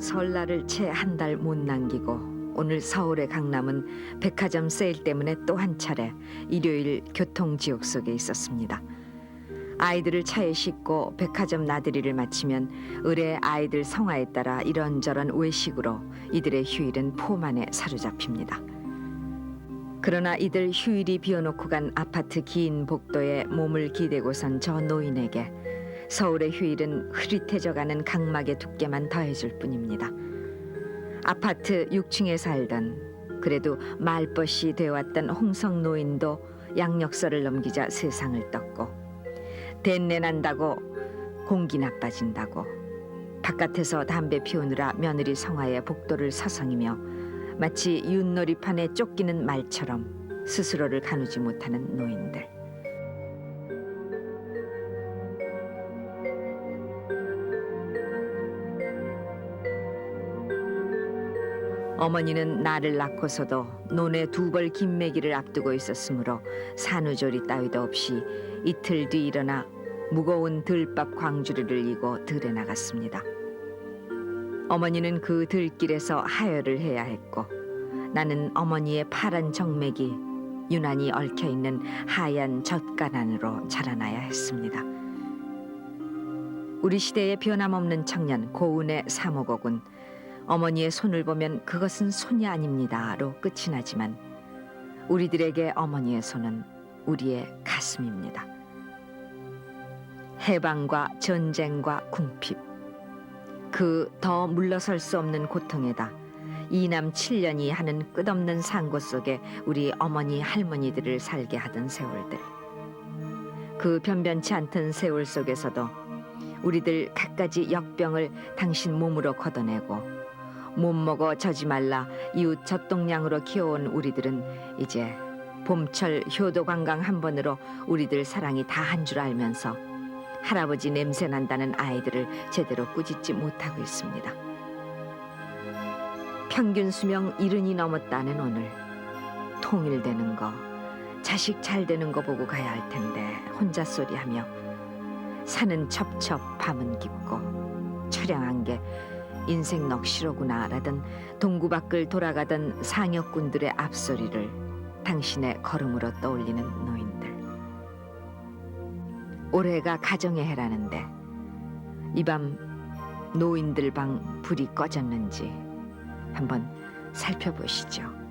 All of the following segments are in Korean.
설날을 채 한 달 못 남기고 오늘 서울의 강남은 백화점 세일 때문에 또 한 차례 일요일 교통지옥 속에 있었습니다. 아이들을 차에 싣고 백화점 나들이를 마치면 의뢰 아이들 성화에 따라 이런저런 외식으로 이들의 휴일은 폼 안에 사로잡힙니다. 그러나 이들 휴일이 비워놓고 간 아파트 긴 복도에 몸을 기대고선 저 노인에게 서울의 휴일은 흐릿해져가는 각막의 두께만 더해줄 뿐입니다. 아파트 6층에 살던 그래도 말벗이 되어왔던 홍성 노인도 양력서를 넘기자 세상을 떴고, 댄내 난다고 공기 나빠진다고 바깥에서 담배 피우느라 며느리 성화에 복도를 서성이며 마치 윷놀이판에 쫓기는 말처럼 스스로를 가누지 못하는 노인들. 어머니는 나를 낳고서도 논에 2벌 김매기를 앞두고 있었으므로 산후조리 따위도 없이 이틀 뒤 일어나 무거운 들밥 광주리를 이고 들에 나갔습니다. 어머니는 그 들길에서 하혈을 해야 했고, 나는 어머니의 파란 정맥이 유난히 얽혀있는 하얀 젖간 안으로 자라나야 했습니다. 우리 시대의 변함없는 청년 고은의 사모곡은 어머니의 손을 보면 그것은 손이 아닙니다로 끝이 나지만, 우리들에게 어머니의 손은 우리의 가슴입니다. 해방과 전쟁과 궁핍, 그 더 물러설 수 없는 고통에다 이남 7년이 하는 끝없는 상고 속에 우리 어머니 할머니들을 살게 하던 세월들, 그 변변치 않던 세월 속에서도 우리들 갖가지 역병을 당신 몸으로 걷어내고 못 먹어 져지 말라 이웃 젖동량으로 키워온 우리들은 이제 봄철 효도 관광 한 번으로 우리들 사랑이 다 한 줄 알면서 할아버지 냄새 난다는 아이들을 제대로 꾸짖지 못하고 있습니다. 평균 수명 70이 넘었다는 오늘, 통일되는 거, 자식 잘 되는 거 보고 가야 할 텐데 혼자 소리하며 산은 첩첩 밤은 깊고 처량한 게 인생 넋이로구나 라던 동구 밖을 돌아가던 상역군들의 앞소리를 당신의 걸음으로 떠올리는 노인들. 올해가 가정의 해라는데 이 밤 노인들 방 불이 꺼졌는지 한번 살펴보시죠.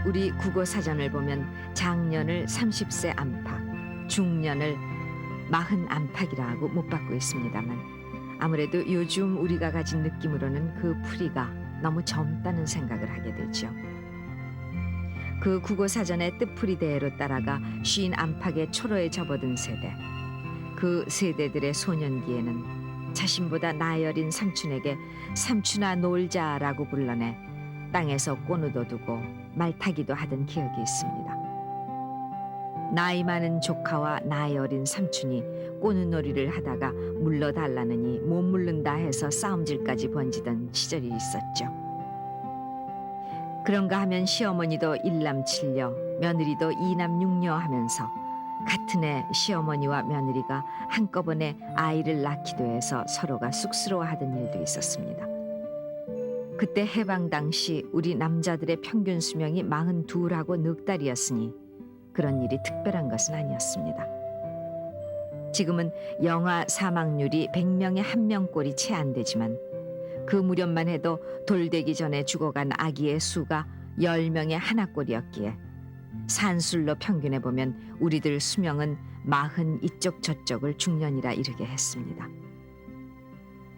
우리 국어사전을 보면 장년을 30세 안팎, 중년을 40 안팎이라고 못 받고 있습니다만, 아무래도 요즘 우리가 가진 느낌으로는 그 풀이가 너무 젊다는 생각을 하게 되죠. 그 국어사전의 뜻풀이대로 따라가 50 안팎의 초로에 접어든 세대, 그 세대들의 소년기에는 자신보다 나이 어린 삼촌에게 삼촌아 놀자라고 불러내 땅에서 꼬누도 두고 말타기도 하던 기억이 있습니다. 나이 많은 조카와 나이 어린 삼촌이 꼬누놀이를 하다가 물러달라느니 못 물른다 해서 싸움질까지 번지던 시절이 있었죠. 그런가 하면 시어머니도 일남칠녀, 며느리도 이남육녀 하면서 같은 해 시어머니와 며느리가 한꺼번에 아이를 낳기도 해서 서로가 쑥스러워하던 일도 있었습니다. 그때 해방 당시 우리 남자들의 평균 수명이 42하고 넉 달이었으니 그런 일이 특별한 것은 아니었습니다. 지금은 영아 사망률이 100명에 1명꼴이 채 안 되지만 그 무렵만 해도 돌되기 전에 죽어간 아기의 수가 10명에 하나꼴이었기에 산술로 평균해 보면 우리들 수명은 40 이쪽 저쪽을 중년이라 이르게 했습니다.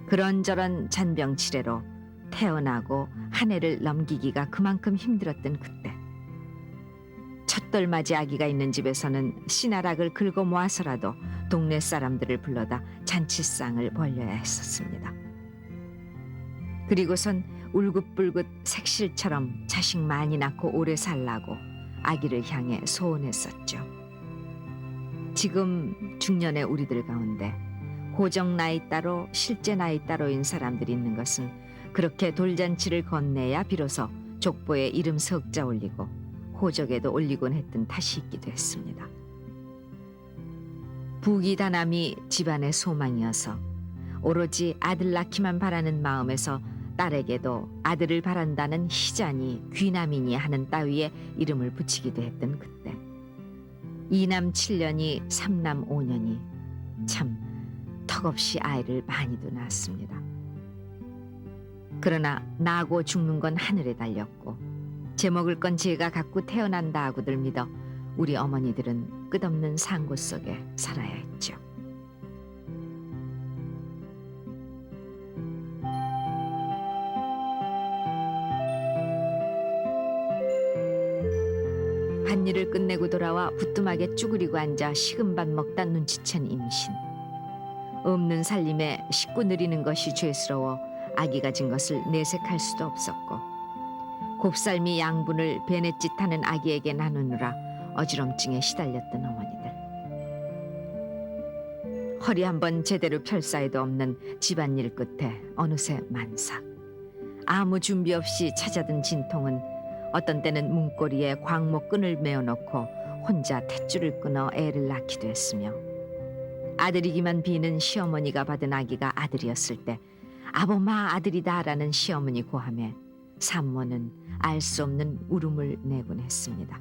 그런저런 잔병치레로 태어나고 한 해를 넘기기가 그만큼 힘들었던 그때, 첫돌맞이 아기가 있는 집에서는 씨나락을 긁어 모아서라도 동네 사람들을 불러다 잔치상을 벌려야 했었습니다. 그리고선 울긋불긋 색실처럼 자식 많이 낳고 오래 살라고 아기를 향해 소원했었죠. 지금 중년의 우리들 가운데 고정 나이 따로 실제 나이 따로인 사람들이 있는 것은 그렇게 돌잔치를 건네야 비로소 족보에 이름 석자 올리고 호적에도 올리곤 했던 탓이 있기도 했습니다. 부귀다남이 집안의 소망이어서 오로지 아들 낳기만 바라는 마음에서 딸에게도 아들을 바란다는 희자니 귀남이니 하는 따위의 이름을 붙이기도 했던 그때, 2남 7년이 3남 5년이 참 턱없이 아이를 많이도 낳았습니다. 그러나 나고 죽는 건 하늘에 달렸고 제 먹을 건 제가 갖고 태어난다 하고들 믿어 우리 어머니들은 끝없는 상고 속에 살아야 했죠. 한 일을 끝내고 돌아와 부뚜막에 쭈그리고 앉아 식은 밥 먹다 눈치챈 임신. 없는 살림에 식구 누리는 것이 죄스러워 아기 가진 것을 내색할 수도 없었고, 곱살미 양분을 베넷짓하는 아기에게 나누느라 어지럼증에 시달렸던 어머니들. 허리 한번 제대로 펼 사이도 없는 집안일 끝에 어느새 만삭. 아무 준비 없이 찾아든 진통은 어떤 때는 문고리에 광목 끈을 메어놓고 혼자 탯줄을 끊어 애를 낳기도 했으며, 아들이기만 비는 시어머니가 받은 아기가 아들이었을 때 아보마 아들이다라는 시어머니 고함에 산모는 알 수 없는 울음을 내곤 했습니다.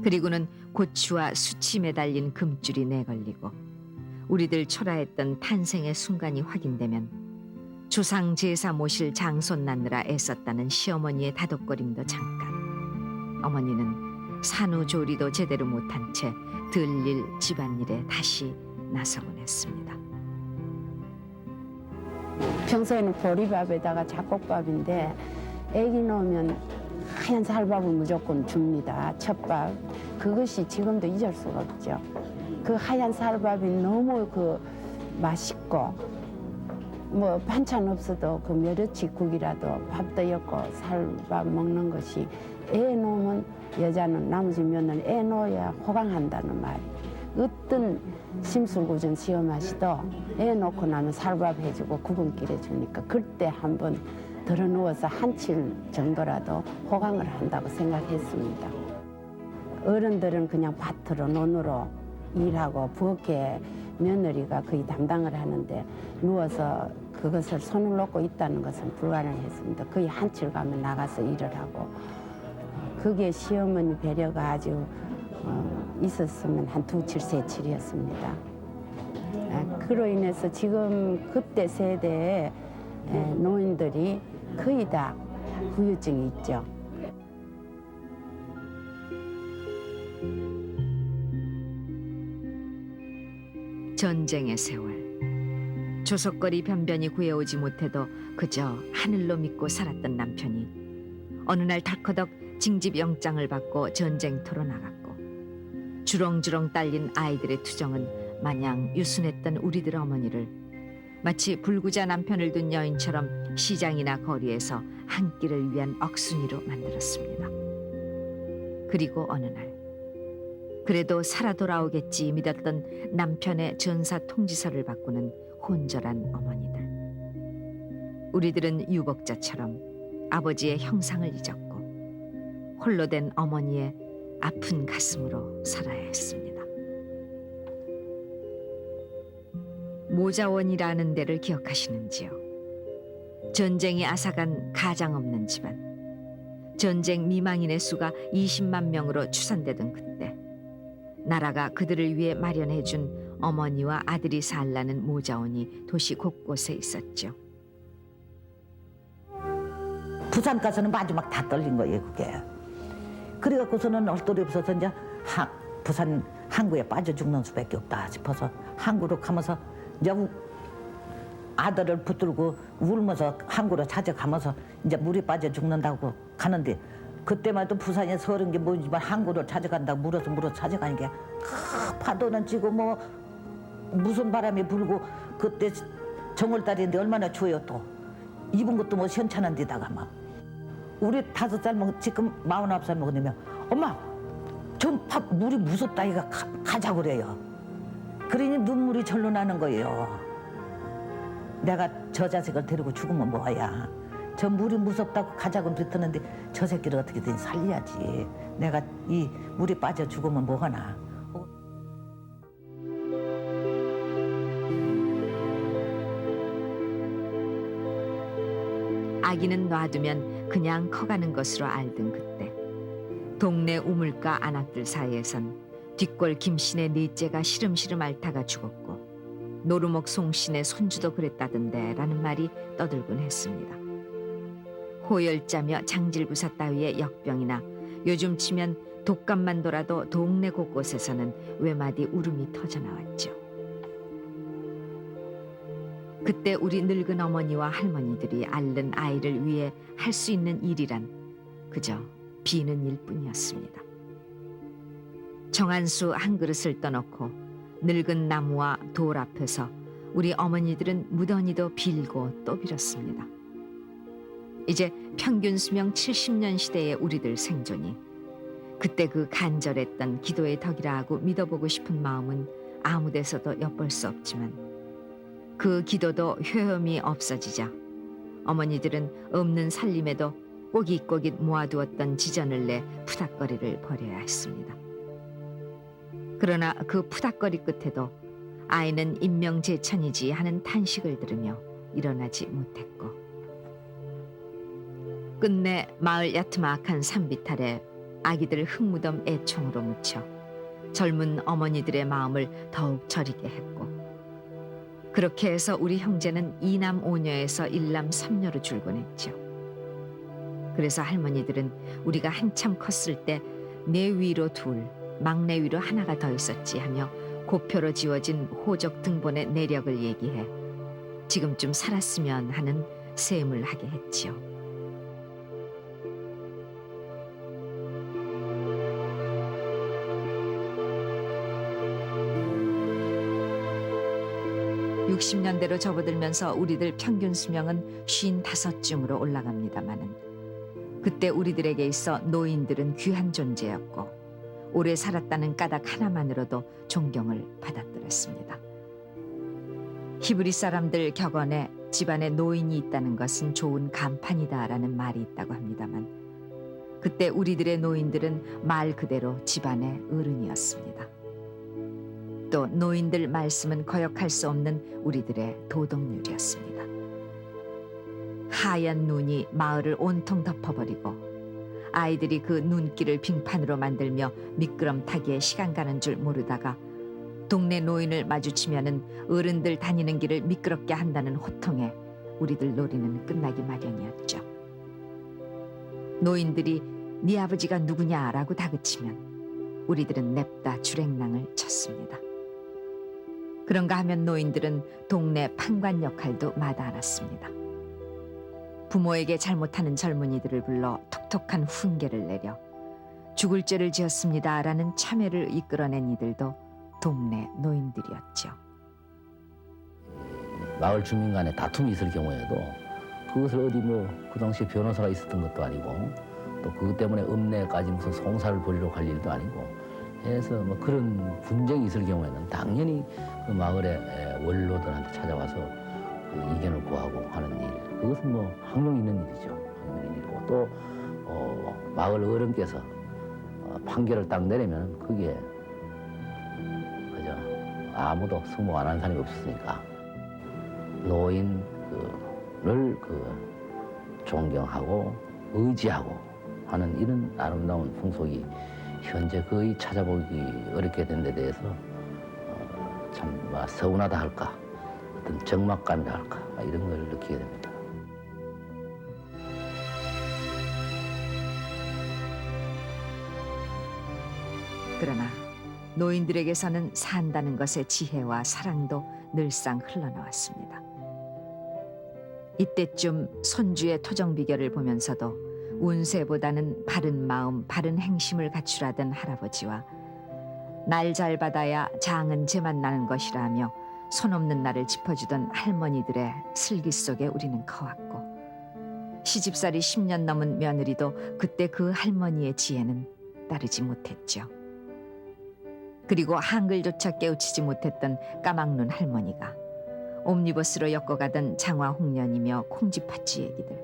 그리고는 고추와 수치 매달린 금줄이 내걸리고 우리들 초라했던 탄생의 순간이 확인되면 조상 제사 모실 장손 낳느라 애썼다는 시어머니의 다독거림도 잠깐, 어머니는 산후조리도 제대로 못한 채 들일 집안일에 다시 나서곤 했습니다. 평소에는 보리밥에다가 잡곡밥인데 애기 넣으면 하얀 쌀밥을 무조건 줍니다. 첩밥. 그것이 지금도 잊을 수가 없죠. 그 하얀 쌀밥이 너무 맛있고, 뭐 반찬 없어도 그 멸치국이라도 밥도 엮고 쌀밥 먹는 것이, 애 놓으면 여자는 나머지 며느리 애 놓아야 호강한다는 말. 어떤 심술궂은 시어마시도 애 놓고 나면 쌀밥 해주고 국은길 해주니까 그때 한번 들어 누워서 한칠 정도라도 호강을 한다고 생각했습니다. 어른들은 그냥 밭으로 논으로 일하고 부엌에 며느리가 거의 담당을 하는데 누워서 그것을 손을 놓고 있다는 것은 불가능했습니다. 거의 한칠 가면 나가서 일을 하고, 그게 시어머니 배려가 아주 있었으면 한 2칠, 3칠이었습니다. 그로 인해서 지금 그때 세대의 노인들이 거의 다 후유증이 있죠. 전쟁의 세월, 조석거리 변변히 구해오지 못해도 그저 하늘로 믿고 살았던 남편이 어느 날 덜커덕 징집영장을 받고 전쟁터로 나갔고, 주렁주렁 딸린 아이들의 투정은 마냥 유순했던 우리들 어머니를 마치 불구자 남편을 둔 여인처럼 시장이나 거리에서 한 끼를 위한 억순이로 만들었습니다. 그리고 어느 날, 그래도 살아 돌아오겠지 믿었던 남편의 전사 통지서를 바꾸는 혼절한 어머니들. 우리들은 유복자처럼 아버지의 형상을 잊었고 홀로 된 어머니의 아픈 가슴으로 살아야 했습니다. 모자원이라는 데를 기억하시는지요? 전쟁이 앗아간 가장 없는 집안, 전쟁 미망인의 수가 20만 명으로 추산되던 그때, 나라가 그들을 위해 마련해준 어머니와 아들이 살라는 모자원이 도시 곳곳에 있었죠. 부산 가서는 마지막 다 떨린 거예요, 그게. 그래갖고서는 얼떨이 없어서 이제 부산 항구에 빠져 죽는 수밖에 없다 싶어서 항구로 가면서 이제 아들을 붙들고 울면서 항구로 찾아가면서 이제 물에 빠져 죽는다고 가는데, 그때만 해도 부산에 서른 게 뭐지만 항구를 찾아간다고 물어서 찾아가는 게 파도는 치고 뭐 무슨 바람이 불고, 그때 정월달인데 얼마나 추워요 또. 입은 것도 뭐 시원찮은 데다가 막 우리 5살 먹 지금 49살 먹으면 엄마 전 밥 물이 무섭다 이가 가자 그래요. 그러니 눈물이 절로 나는 거예요. 내가 저 자식을 데리고 죽으면 뭐야. 저 물이 무섭다고 가자고 그랬는데 저 새끼를 어떻게든 살려야지. 내가 이 물에 빠져 죽으면 뭐하나. 아기는 놔두면 그냥 커가는 것으로 알던 그때 동네 우물가 안악들 사이에선 뒷골 김씨네 넷째가 시름시름 앓다가 죽었고 노루목 송씨네 손주도 그랬다던데 라는 말이 떠들곤 했습니다. 호열자며 장질부사 따위의 역병이나 요즘 치면 독감만 돌아도 동네 곳곳에서는 외마디 울음이 터져나왔죠. 그때 우리 늙은 어머니와 할머니들이 앓는 아이를 위해 할 수 있는 일이란 그저 비는 일뿐이었습니다. 정한수 한 그릇을 떠놓고 늙은 나무와 돌 앞에서 우리 어머니들은 무던히도 빌고 또 빌었습니다. 이제 평균 수명 70년 시대의 우리들 생존이 그때 그 간절했던 기도의 덕이라 하고 믿어보고 싶은 마음은 아무 데서도 엿볼 수 없지만 그 기도도 효험이 없어지자 어머니들은 없는 살림에도 꼬깃꼬깃 모아두었던 지전을 내 푸닥거리를 벌여야 했습니다. 그러나 그 푸닥거리 끝에도 아이는 인명재천이지 하는 탄식을 들으며 일어나지 못했고 끝내 마을 야트막한 산비탈에 아기들 흙무덤 애총으로 묻혀 젊은 어머니들의 마음을 더욱 저리게 했고 그렇게 해서 우리 형제는 2남 5녀에서 1남 3녀로 줄곤 했죠. 그래서 할머니들은 우리가 한참 컸을 때 내 위로 둘, 막내 위로 하나가 더 있었지 하며 고표로 지워진 호적 등본의 내력을 얘기해 지금쯤 살았으면 하는 셈을 하게 했지요. (60년대로) 접어들면서 우리들 평균 수명은 55쯤으로 올라갑니다마는 그때 우리들에게 있어 노인들은 귀한 존재였고 오래 살았다는 까닭 하나만으로도 존경을 받았더랬습니다. 히브리 사람들 격언에 집안에 노인이 있다는 것은 좋은 간판이다라는 말이 있다고 합니다만 그때 우리들의 노인들은 말 그대로 집안의 어른이었습니다. 또 노인들 말씀은 거역할 수 없는 우리들의 도덕률이었습니다. 하얀 눈이 마을을 온통 덮어버리고 아이들이 그 눈길을 빙판으로 만들며 미끄럼타기에 시간 가는 줄 모르다가 동네 노인을 마주치면은 어른들 다니는 길을 미끄럽게 한다는 호통에 우리들 놀이는 끝나기 마련이었죠. 노인들이 네 아버지가 누구냐라고 다그치면 우리들은 냅다 주랭랑을 쳤습니다. 그런가 하면 노인들은 동네 판관 역할도 마다 알았습니다. 부모에게 잘못하는 젊은이들을 불러 톡톡한 훈계를 내려 죽을 죄를 지었습니다라는 참회를 이끌어낸 이들도 동네 노인들이었죠. 마을 주민 간에 다툼이 있을 경우에도 그것을 어디 뭐 그 당시에 변호사가 있었던 것도 아니고 또 그것 때문에 읍내까지 무슨 송사를 벌이러 갈 일도 아니고 해서 뭐 그런 분쟁이 있을 경우에는 당연히 그 마을의 원로들한테 찾아와서 그 의견을 구하고 하는 일, 그것은 뭐 항용 있는 일이죠. 항용 있는 일이고 또 마을 어른께서 판결을 딱 내리면 그게 그죠, 아무도 승복 안 하는 사람이 없었으니까 노인을 존경하고 의지하고 하는 이런 아름다운 풍속이 현재 거의 찾아보기 어렵게 된 데 대해서 참 서운하다 할까, 어떤 적막감이라 할까, 이런 걸 느끼게 됩니다. 그러나 노인들에게서는 산다는 것의 지혜와 사랑도 늘상 흘러나왔습니다. 이때쯤 손주의 토정 비결을 보면서도 운세보다는 바른 마음, 바른 행심을 갖추라던 할아버지와 날 잘 받아야 장은 제만 나는 것이라며 손 없는 나를 짚어주던 할머니들의 슬기 속에 우리는 커왔고 시집살이 10년 넘은 며느리도 그때 그 할머니의 지혜는 따르지 못했죠. 그리고 한글조차 깨우치지 못했던 까막눈 할머니가 옴니버스로 엮어가던 장화 홍련이며 콩쥐팥쥐 얘기들,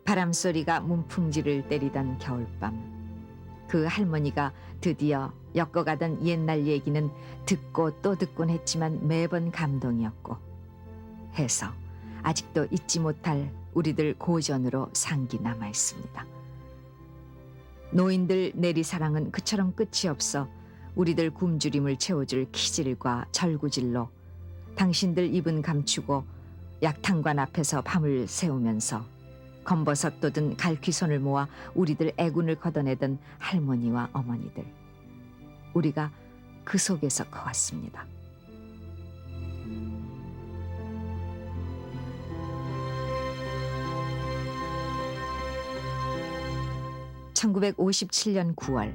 바람소리가 문풍지를 때리던 겨울밤, 그 할머니가 드디어 엮어가던 옛날 얘기는 듣고 또 듣곤 했지만 매번 감동이었고 해서 아직도 잊지 못할 우리들 고전으로 상기 남아 있습니다. 노인들 내리사랑은 그처럼 끝이 없어 우리들 굶주림을 채워줄 키질과 절구질로 당신들 입은 감추고 약탕관 앞에서 밤을 새우면서 검버섯 돋은 갈퀴손을 모아 우리들 애군을 걷어내던 할머니와 어머니들, 우리가 그 속에서 커왔습니다. (1957년 9월)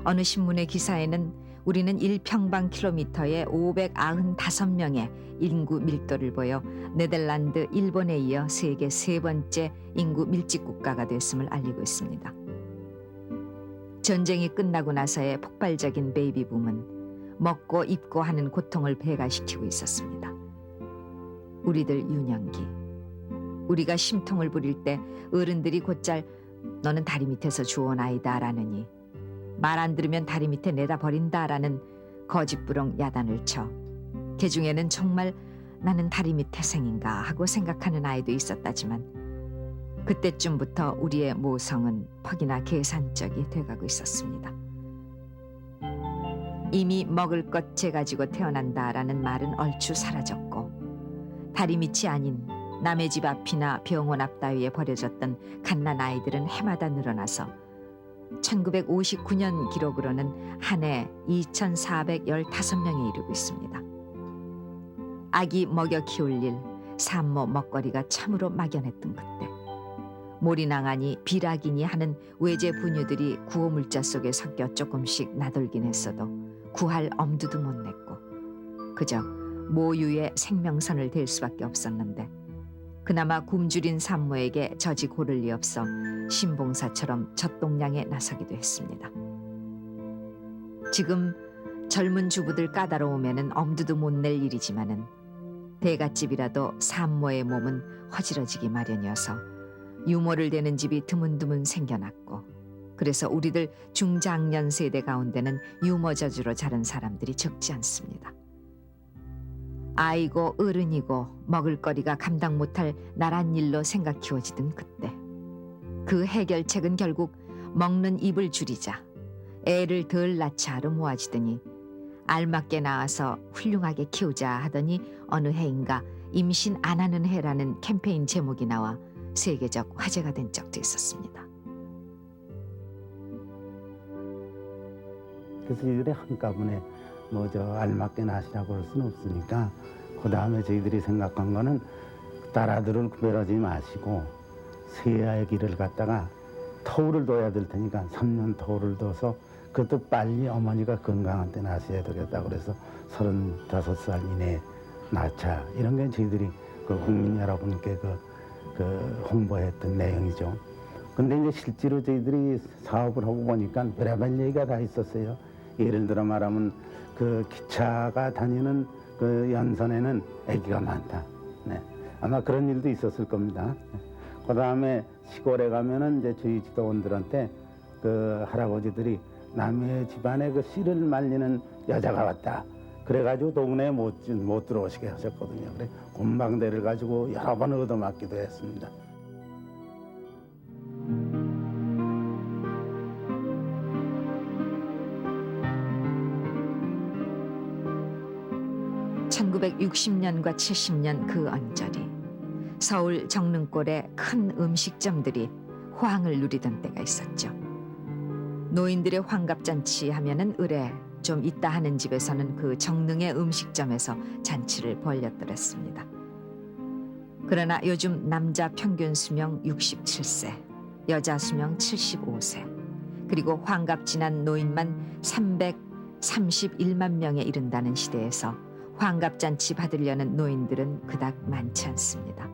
어느 신문의 기사에는 우리는 1평방킬로미터에 595명의 인구 밀도를 보여 네덜란드, 일본에 이어 세계 세 번째 인구 밀집 국가가 됐음을 알리고 있습니다. 전쟁이 끝나고 나서의 폭발적인 베이비붐은 먹고 입고 하는 고통을 배가시키고 있었습니다. 우리들 유년기, 우리가 심통을 부릴 때 어른들이 곧잘 너는 다리 밑에서 주워온 아이다 라느니 말 안 들으면 다리 밑에 내다 버린다라는 거짓부렁 야단을 쳐 개중에는 정말 나는 다리 밑 태생인가 하고 생각하는 아이도 있었다지만 그때쯤부터 우리의 모성은 퍽이나 계산적이 돼가고 있었습니다. 이미 먹을 것 재가지고 태어난다라는 말은 얼추 사라졌고 다리 밑이 아닌 남의 집 앞이나 병원 앞 따위에 버려졌던 갓난 아이들은 해마다 늘어나서 1959년 기록으로는 한 해 2,415명에 이르고 있습니다. 아기 먹여 키울 일, 산모 먹거리가 참으로 막연했던 그때 몰이낭아니 비락이니 하는 외제 분유들이 구호물자 속에 섞여 조금씩 나돌긴 했어도 구할 엄두도 못 냈고 그저 모유의 생명선을 댈 수밖에 없었는데 그나마 굶주린 산모에게 저지 고를 리 없어 신봉사처럼 젖동량에 나서기도 했습니다. 지금 젊은 주부들 까다로우면은 엄두도 못 낼 일이지만은 대갓집이라도 산모의 몸은 허지러지기 마련이어서 유모를 대는 집이 드문드문 생겨났고 그래서 우리들 중장년 세대 가운데는 유모 저주로 자른 사람들이 적지 않습니다. 아이고 어른이고 먹을거리가 감당 못할 나란 일로 생각 키워지던 그때 그 해결책은 결국 먹는 입을 줄이자 애를 덜 낳자 하러 모아지더니 알맞게 낳아서 훌륭하게 키우자 하더니 어느 해인가 임신 안 하는 해라는 캠페인 제목이 나와 세계적 화제가 된 적도 있었습니다. 그래서 이들이 한꺼번에 알맞게 낳으시라고 할 수는 없으니까 그 다음에 저희들이 생각한 거는 딸아들을 구별하지 마시고 세아의 길을 갖다가 터울을 둬야 될 테니까 3년 터울을 둬서 그것도 빨리 어머니가 건강한 때 낳으셔야 되겠다 그래서 35살 이내에 낳자 이런 게 저희들이 그 국민 여러분께 그 홍보했던 내용이죠. 근데 이제 실제로 저희들이 사업을 하고 보니까 별의별 얘기가 다 있었어요. 예를 들어 말하면 그 기차가 다니는 그 연선에는 아기가 많다. 네. 아마 그런 일도 있었을 겁니다. 그 다음에 시골에 가면은 이제 저희 지도원들한테 그 할아버지들이 남의 집안에 그 씨를 말리는 여자가 왔다. 그래가지고 동네에 못 들어오시게 하셨거든요. 그래 곰방대를 가지고 여러 번 얻어맞기도 했습니다. (1960년과 70년) 그 언저리 서울 정릉골의 큰 음식점들이 호황을 누리던 때가 있었죠. 노인들의 환갑잔치 하면은 의뢰 좀 있다 하는 집에서는 그 정릉의 음식점에서 잔치를 벌였더랬습니다. 그러나 요즘 남자 평균 수명 67세, 여자 수명 75세, 그리고 환갑 지난 노인만 331만 명에 이른다는 시대에서 환갑잔치 받으려는 노인들은 그닥 많지 않습니다.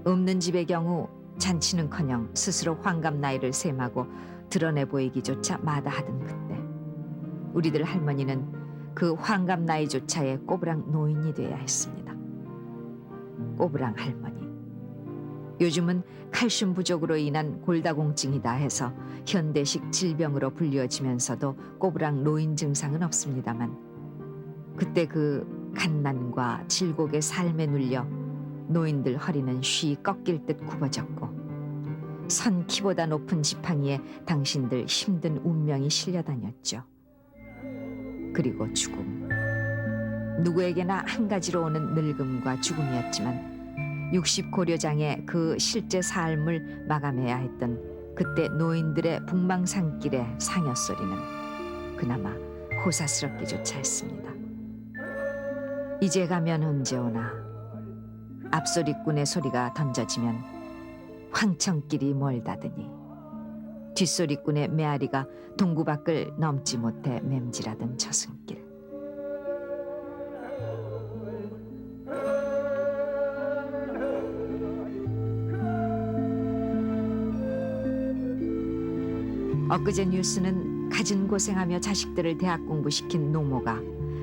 없는 집의 경우 잔치는커녕 스스로 환갑 나이를 셈하고 드러내 보이기조차 마다하던 그때 우리들 할머니는 그 환갑 나이조차의 꼬부랑 노인이 돼야 했습니다. 꼬부랑 할머니. 요즘은 칼슘 부족으로 인한 골다공증이다 해서 현대식 질병으로 불리워지면서도 꼬부랑 노인 증상은 없습니다만 그때 그 갓난과 질곡의 삶에 눌려 노인들 허리는 쉬 꺾일 듯 굽어졌고 선 키보다 높은 지팡이에 당신들 힘든 운명이 실려다녔죠. 그리고 죽음. 누구에게나 한 가지로 오는 늙음과 죽음이었지만 60 고려장의 그 실제 삶을 마감해야 했던 그때 노인들의 북망산길의 상여소리는 그나마 호사스럽기조차 했습니다. 이제 가면 언제 오나 앞소리꾼의 소리가 던져지면 황천길이 멀다더니 뒷소리꾼의 메아리가 동구 밖을 넘지 못해 맴질하던 저승길. 엊그제 뉴스는 갖은 고생하며 자식들을 대학 공부시킨 노모가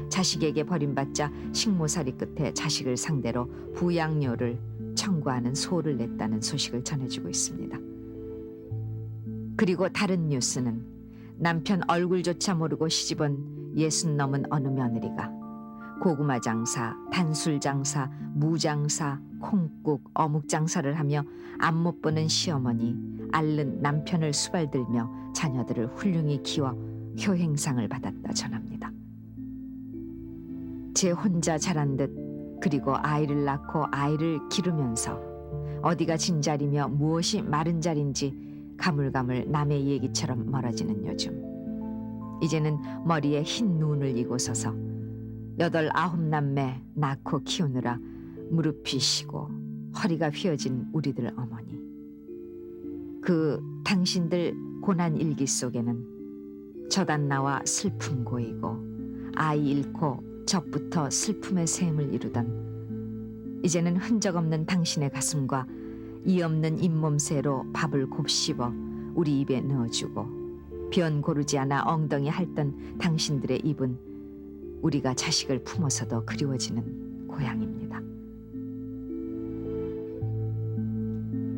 자식에게 버림받자 식모살이 끝에 자식을 상대로 부양료를 청구하는 소를 냈다는 소식을 전해주고 있습니다. 그리고 다른 뉴스는 남편 얼굴조차 모르고 시집온 60 넘은 어느 며느리가 고구마 장사, 단술 장사, 무 장사, 콩국, 어묵 장사를 하며 앞 못 보는 시어머니, 앓는 남편을 수발들며 자녀들을 훌륭히 키워 효행상을 받았다 전합니다. 제 혼자 자란 듯 그리고 아이를 낳고 아이를 기르면서 어디가 진자리며 무엇이 마른 자리인지 가물가물 남의 얘기처럼 멀어지는 요즘. 이제는 머리에 흰 눈을 이고 서서 8, 9 남매 낳고 키우느라 무릎이 쉬고 허리가 휘어진 우리들 어머니. 그 당신들 고난 일기 속에는 젖안 나와 슬픔 고이고 아이 잃고 젖부터 슬픔의 샘을 이루던 이제는 흔적 없는 당신의 가슴과 이 없는 잇몸새로 밥을 곱씹어 우리 입에 넣어주고 변 고르지 않아 엉덩이 핥던 당신들의 입은 우리가 자식을 품어서도 그리워지는 고향입니다.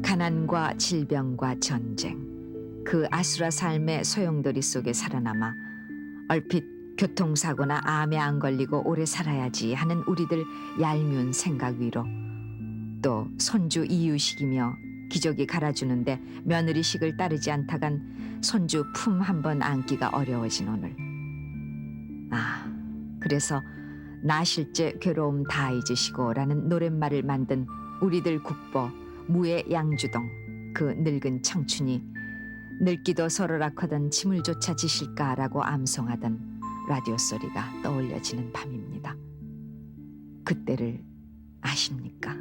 가난과 질병과 전쟁, 그 아수라 삶의 소용돌이 속에 살아남아 얼핏 교통사고나 암에 안 걸리고 오래 살아야지 하는 우리들 얄미운 생각 위로 또 손주 이유식이며 기저귀 갈아주는데 며느리식을 따르지 않다간 손주 품 한 번 안기가 어려워진 오늘. 아, 그래서 나 실제 괴로움 다 잊으시고라는 노랫말을 만든 우리들 국보 무의 양주동, 그 늙은 청춘이 늙기도 서로락하던 짐을조차 지실까라고 암송하던 라디오 소리가 떠올려지는 밤입니다. 그때를 아십니까?